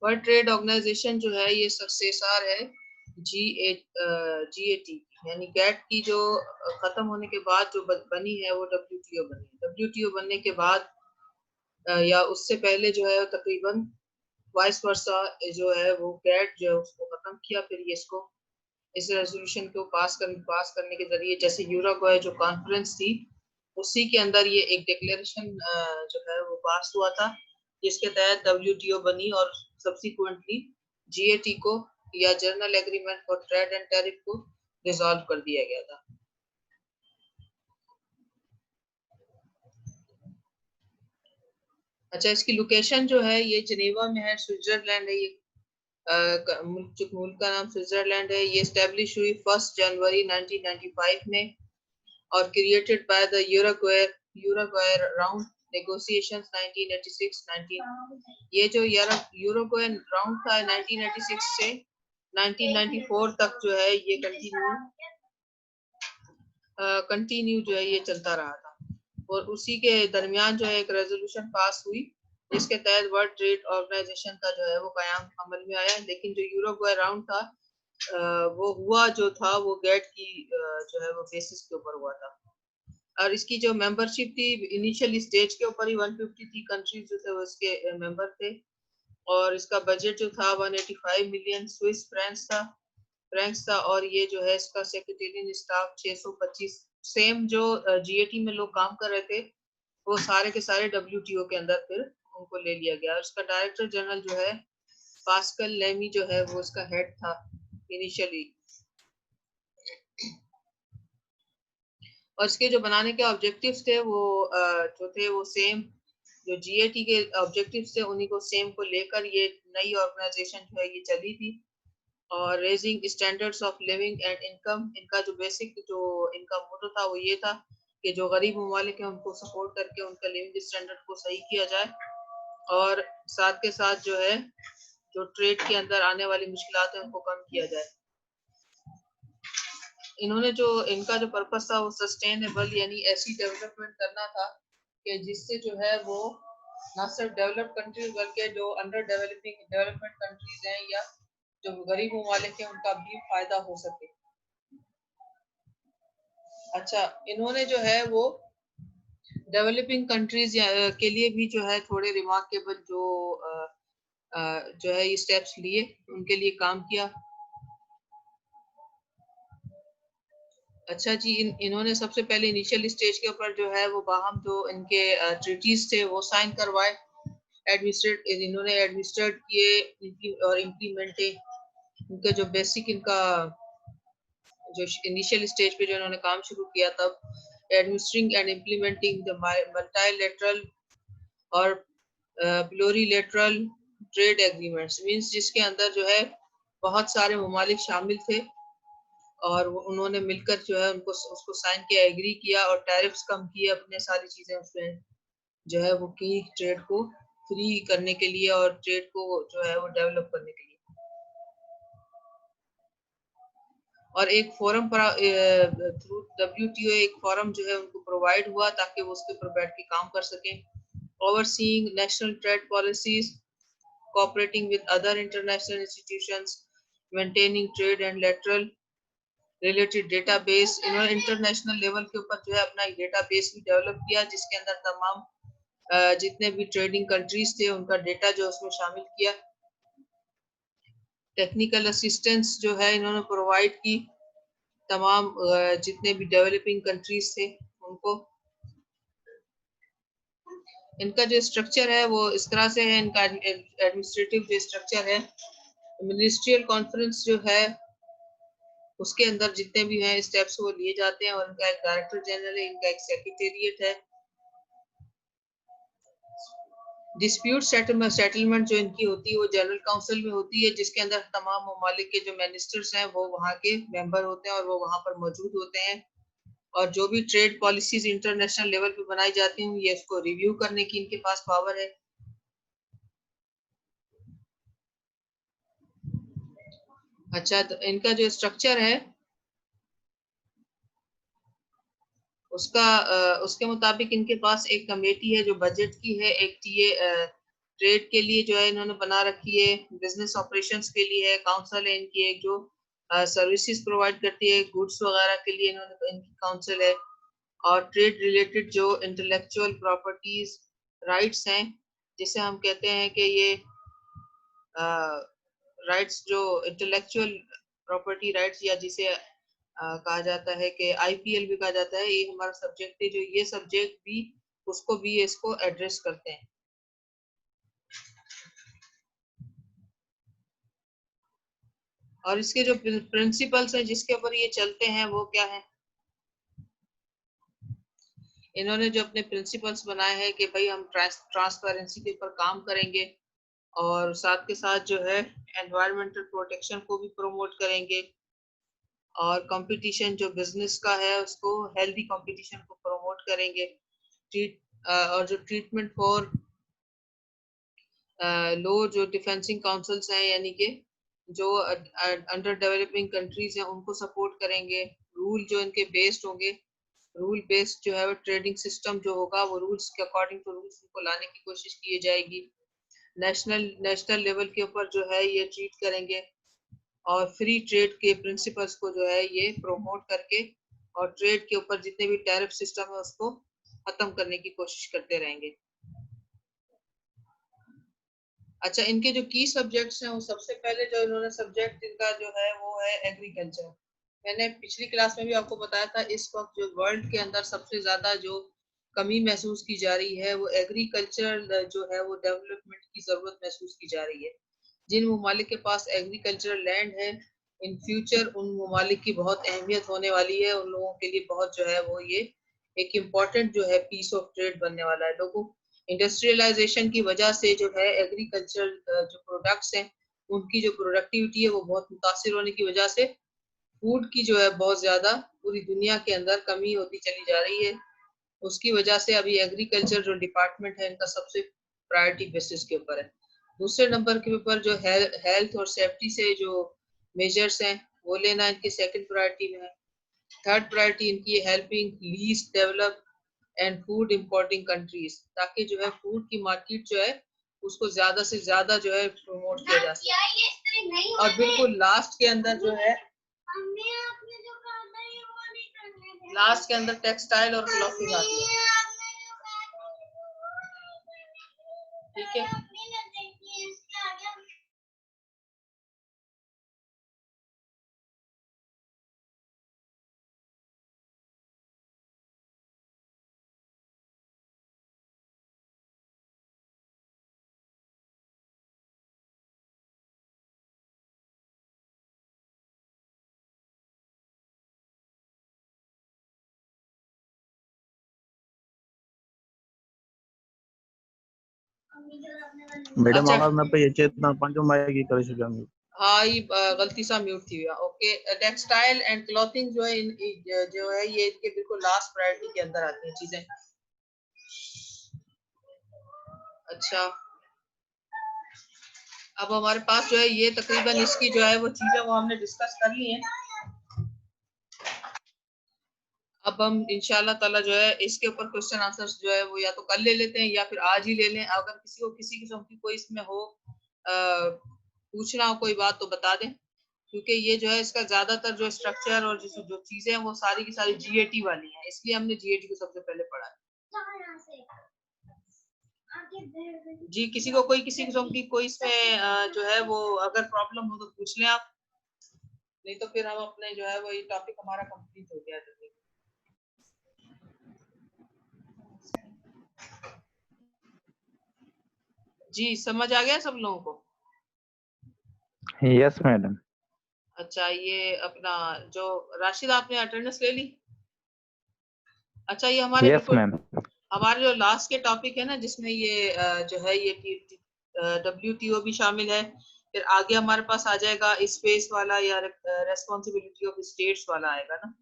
World trade organisation जो है ये सक्सेसर है GATT, यानी गैट की जो खत्म होने के बाद जो बनी है वो WTO बनी। WTO बनने के बाद या उससे पहले जो है तकरीबन वाइस वर्सा जो है वो गैट जो है उसको खत्म किया, फिर ये इसको इस रेजोल्यूशन को पास करने के जरिए, जैसे यूरोगोए जो कॉन्फ्रेंस थी उसी के अंदर ये एक डिक्लेरेशन जो है वो पास हुआ था, जिसके तहत WTO बनी और सब्सिक्वेंटली GAT को या general agreement for trade and tariff को डिसॉल्व कर दिया गया था। अच्छा, इसकी लोकेशन जो है ये जिनेवा में है, स्विट्जरलैंड है। ये मुल्क का नाम स्विट्जरलैंड है। ये स्टैब्लिश हुई 1 जनवरी 1995 में और created by the Uruguay round negotiations 1986-19। ये जो यूरोगोए राउंड था 1986 से 1994 तक जो है ये कंटिन्यू जो है ये चलता रहा था। और उसी के दरमियान जो है एक रेजोल्यूशन पास हुई जिसके तहत वर्ल्ड ट्रेड ऑर्गेनाइजेशन का जो है वो कायम अमल में आया। लेकिन जो यूरोगोए राउंड था वो हुआ जो था वो गैट की जो है वो बेसिस के ऊपर हुआ था। और इसकी जो मेंबरशिप थी इनिशियल स्टेज के ऊपर ही 153 कंट्रीज जो थे वो इसके मेंबर थे। और इसका बजट जो था 185 मिलियन स्विस फ्रैंक्स था। और ये जो है इसका सेक्रेटेरियल स्टाफ 625, सेम जो GAT में लोग काम कर रहे थे वो सारे के सारे WTO के अंदर फिर उनको ले लिया गया। और इसका डायरेक्टर जनरल जो है पास्कल लेमी जो है वो इसका हेड था इनिशियली। और इसके जो बनाने के ऑब्जेक्टिव्स थे वो जो थे वो सेम जो GAT के ऑब्जेक्टिव्स थे उन्हीं को सेम को लेकर ये नई ऑर्गेनाइजेशन जो है ये चली थी। और raising standards of living and income, इनका जो बेसिक जो इनका मोटो था वो ये था कि जो गरीब ममालिक है उनको सपोर्ट करके उनका लिविंग स्टैंडर्ड को सही किया जाए और साथ के साथ जो है जो ट्रेड के अंदर आने वाली मुश्किलात है उनको कम किया जाए। इन्होंने जो इनका जो पर्पस था वो सस्टेनेबल यानी ऐसी डेवलपमेंट करना था कि जिससे जो है वो ना सिर्फ डेवलप्ड कंट्रीज बल्कि जो अंडर डेवलपमेंट कंट्रीज हैं या जो गरीब ममालिक हैं उनका भी फायदा हो सके। अच्छा, इन्होंने जो है वो डेवलपिंग कंट्रीज के लिए भी जो है थोड़े रिमार्केबल जो है ये स्टेप्स लिए, उनके लिए काम किया। अच्छा जी, इन्होंने सबसे पहले इनिशियल स्टेज के ऊपर जो है वो बाहम जो इनके ट्रीटीज थे वो साइन करवाए, इन्होंने एडमिनिस्ट्रेट किए और इम्प्लीमेंटेड इनके जो बेसिक इनका जो इनिशियल स्टेज पे जो इन्होंने काम शुरू किया तब administering and implementing the multilateral और प्लूरिलेटरल ट्रेड एग्रीमेंट्स, मींस जिसके अंदर जो है बहुत सारे ममालिक शामिल थे और उन्होंने मिलकर जो है उनको उसको साइन किया, एग्री किया और टैरिफ्स कम किए, अपने सारी चीजें उसमें जो है वो की ट्रेड को फ्री करने के लिए और ट्रेड को जो है वो डेवलप करने के लिए। और एक फोरम पर थ्रू WTO एक फोरम जो है उनको प्रोवाइड हुआ ताकि वो उसके ऊपर बैठ के काम कर सकें। Overseeing national trade policies, cooperating with other international institutions, maintaining trade and lateral related database। इन्होंने इंटरनेशनल लेवल के ऊपर जो है अपना एक डेटाबेस भी डेवलप किया जिसके अंदर तमाम जितने भी ट्रेडिंग कंट्रीज थे उनका डेटा जो उसमें शामिल किया। टेक्निकल असिस्टेंस जो है इन्होंने प्रोवाइड की तमाम जितने भी डेवलपिंग कंट्रीज थे उनको। इनका जो स्ट्रक्चर है वो इस तरह से है, इनका एडमिनिस्ट्रेटिव जो स्ट्रक्चर है, मिनिस्ट्रियल कॉन्फ्रेंस जो है उसके अंदर जितने भी हैं स्टेप्स वो लिए जाते हैं और इनका एक डायरेक्टर जनरल है, इनका एक सेक्रेटेरिएट है। डिस्प्यूट सेटलमेंट जो इनकी होती है वो जनरल काउंसिल में होती है जिसके अंदर तमाम ममालिक के जो मिनिस्टर्स हैं वो वहाँ के मेंबर होते हैं और वो वहाँ पर मौजूद होते हैं। और जो भी ट्रेड पॉलिसीज इंटरनेशनल लेवल पे बनाई जाती हैं ये इसको रिव्यू करने की इनके पास पावर है। अच्छा, तो इनका जो स्ट्रक्चर है उसके मुताबिक इनके पास एक कमेटी है जो बजट की है, एक ट्रेड के लिए जो है इन्होंने बना रखी है, बिजनेस ऑपरेशंस के लिए है, काउंसिल है इनकी एक जो सर्विसेज प्रोवाइड करती है गुड्स वगैरह के लिए इन्होंने इनकी काउंसिल है। और ट्रेड रिलेटेड जो इंटेलेक्चुअल प्रॉपर्टीज राइट्स हैं, जिसे हम कहते हैं कि ये राइट्स जो इंटेलेक्चुअल प्रॉपर्टी राइट्स या जिसे कहा जाता है कि आईपीएल भी कहा जाता है, ये हमारा सब्जेक्ट है, जो ये सब्जेक्ट भी उसको भी इसको एड्रेस करते हैं। और इसके जो प्रिंसिपल्स हैं जिसके ऊपर ये चलते हैं वो क्या है, इन्होंने जो अपने प्रिंसिपल्स बनाए हैं कि भाई हम ट्रांसपेरेंसी के ऊपर काम करेंगे और साथ के साथ जो है एनवायरमेंटल प्रोटेक्शन को भी प्रमोट करेंगे और कंपटीशन जो बिजनेस का है उसको हेल्दी कंपटीशन को प्रमोट करेंगे। और जो ट्रीटमेंट फॉर लो जो डिफेंसिंग काउंसिल्स हैं यानी कि जो अंडर डेवलपिंग कंट्रीज हैं उनको सपोर्ट करेंगे। रूल जो इनके बेस्ड होंगे, रूल बेस्ड जो है वो ट्रेडिंग सिस्टम जो होगा वो रूल्स के अकॉर्डिंग टू रूल्स को लाने की कोशिश की जाएगी। नेशनल लेवल के ऊपर जो है ये ट्रीट करेंगे और फ्री ट्रेड के प्रिंसिपल्स को जो है ये प्रमोट करके और ट्रेड के ऊपर जितने भी टैरिफ सिस्टम है उसको खत्म करने की कोशिश करते रहेंगे। अच्छा, इनके जो की सब्जेक्ट्स हैं वो सबसे पहले जो इन्होंने सब्जेक्ट इनका जो है वो है एग्रीकल्चर। मैंने पिछली क्लास में भी आपको बताया था इस वक्त जो वर्ल्ड के अंदर सबसे ज्यादा जो कमी महसूस की जा रही है वो एग्रीकल्चर जो है वो डेवलपमेंट की जरूरत महसूस की जा रही है। जिन ममालिक के पास एग्रीकल्चरल लैंड है, इन फ्यूचर उन ममालिक की बहुत अहमियत होने वाली है, उन लोगों के लिए बहुत जो है वो ये एक इम्पॉर्टेंट जो है पीस ऑफ ट्रेड बनने वाला है। लोगों इंडस्ट्रियलाइजेशन की वजह से जो है एग्रीकल्चर जो प्रोडक्ट्स हैं उनकी जो प्रोडक्टिविटी है वो बहुत मुतासिर होने की वजह से फूड की जो है बहुत ज्यादा पूरी दुनिया के अंदर कमी होती चली जा रही है। उसकी वजह से अभी एग्रीकल्चर जो डिपार्टमेंट है इनका सबसे प्रायोरिटी बेसिस के ऊपर है। दूसरे नंबर के ऊपर जो हेल्थ और सेफ्टी से जो मेजर्स हैं वो लेना इनकी सेकंड प्रायोरिटी में है। थर्ड प्रायोरिटी इनकी helping least develop and food importing countries, ताकि जो है फूड की मार्केट जो है उसको ज्यादा से ज्यादा जो है प्रमोट किया जा सके। और बिल्कुल लास्ट के अंदर जो है लास्ट के अंदर टेक्सटाइल और क्लॉथिंग आती है। ठीक है, मैडम अच्छा आवाज न पे याचे पंचो मायगी करू शकता मी। हाँ, ये गलती से म्यूट थी गया। ओके, टेक्सटाइल एंड क्लॉथिंग जो है जो है ये इनके बिल्कुल लास्ट प्रायोरिटी के अंदर आती हैं चीजें। अच्छा, अब हमारे पास जो है ये तकरीबन इसकी जो है वो चीजें वो हमने डिस्कस कर ली हैं। अब हम इंशाल्लाह ताला जो है इसके ऊपर क्वेश्चन आंसर्स जो है वो या तो कल ले लेते हैं या फिर आज ही ले लें। अगर किसी को किसी किस्म की कोई इसमें हो पूछना हो कोई बात तो बता दें, क्योंकि ये जो है इसका ज्यादातर जो स्ट्रक्चर और जो चीजें हैं वो सारी की सारी जीएटी वाली हैं, इसलिए हमने जीएटी को सबसे पहले पढ़ा है। जी, किसी को कोई किसी किस्म की कोई इसमें जो है वो अगर प्रॉब्लम हो तो पूछ लें आप, नहीं तो फिर हम अपने जो है वो ये टॉपिक हमारा कंप्लीट हो गया। जी, समझ आ गया सब लोगों को? Yes madam. अच्छा, ये अपना जो राशिद आपने अटेंडेंस ले ली? अच्छा, ये हमारे यस बिल्कुल मैम। हमारे जो लास्ट के टॉपिक है ना जिसमें ये जो है ये WTO भी शामिल है, फिर आगे हमारे पास आ जाएगा स्पेस वाला या रेस्पॉन्सिबिलिटी ऑफ स्टेट्स वाला आएगा ना।